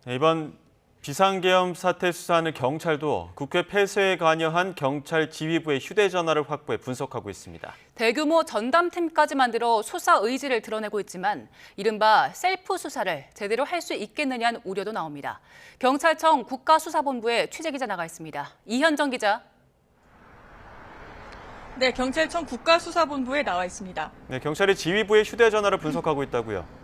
이번 비상계엄 사태 수사하는 경찰도 국회 폐쇄에 관여한 경찰 지휘부의 휴대전화를 확보해 분석하고 있습니다. 대규모 전담팀까지 만들어 수사 의지를 드러내고 있지만 이른바 셀프 수사를 제대로 할 수 있겠느냐는 우려도 나옵니다. 경찰청 국가수사본부에 취재기자 나가 있습니다. 이현정 기자. 네, 경찰청 국가수사본부에 나와 있습니다. 네, 경찰이 지휘부의 휴대전화를 분석하고 있다고요.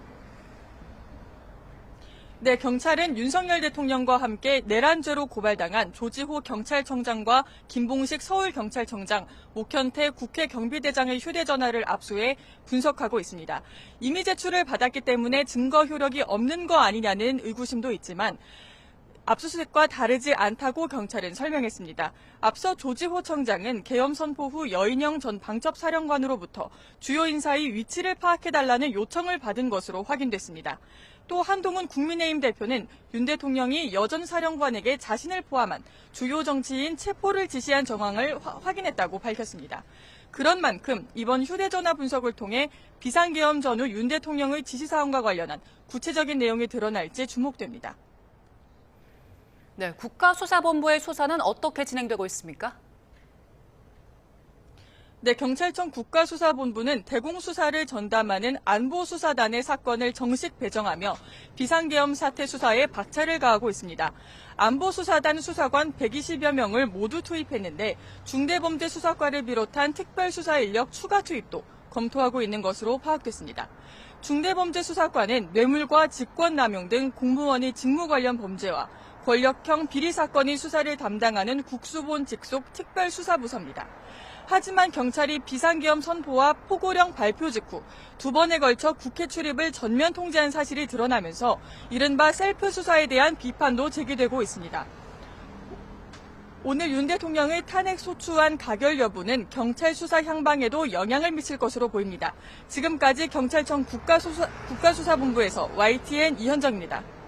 네, 경찰은 윤석열 대통령과 함께 내란죄로 고발당한 조지호 경찰청장과 김봉식 서울경찰청장, 목현태 국회 경비대장의 휴대전화를 압수해 분석하고 있습니다. 이미 제출을 받았기 때문에 증거 효력이 없는 거 아니냐는 의구심도 있지만 압수수색과 다르지 않다고 경찰은 설명했습니다. 앞서 조지호 청장은 계엄 선포 후 여인영 전 방첩사령관으로부터 주요 인사의 위치를 파악해달라는 요청을 받은 것으로 확인됐습니다. 또 한동훈 국민의힘 대표는 윤 대통령이 여 전 사령관에게 자신을 포함한 주요 정치인 체포를 지시한 정황을 확인했다고 밝혔습니다. 그런 만큼 이번 휴대전화 분석을 통해 비상계엄 전후 윤 대통령의 지시사항과 관련한 구체적인 내용이 드러날지 주목됩니다. 네, 국가수사본부의 수사는 어떻게 진행되고 있습니까? 네, 경찰청 국가수사본부는 대공수사를 전담하는 안보수사단의 사건을 정식 배정하며 비상계엄 사태 수사에 박차를 가하고 있습니다. 안보수사단 수사관 120여 명을 모두 투입했는데 중대범죄수사과를 비롯한 특별수사 인력 추가 투입도 검토하고 있는 것으로 파악됐습니다. 중대범죄수사과는 뇌물과 직권남용 등 공무원의 직무 관련 범죄와 권력형 비리 사건의 수사를 담당하는 국수본 직속 특별수사부서입니다. 하지만 경찰이 비상계엄 선포와 포고령 발표 직후 두 번에 걸쳐 국회 출입을 전면 통제한 사실이 드러나면서 이른바 셀프 수사에 대한 비판도 제기되고 있습니다. 오늘 윤 대통령의 탄핵 소추안 가결 여부는 경찰 수사 향방에도 영향을 미칠 것으로 보입니다. 지금까지 경찰청 국가수사본부에서 YTN 이현정입니다.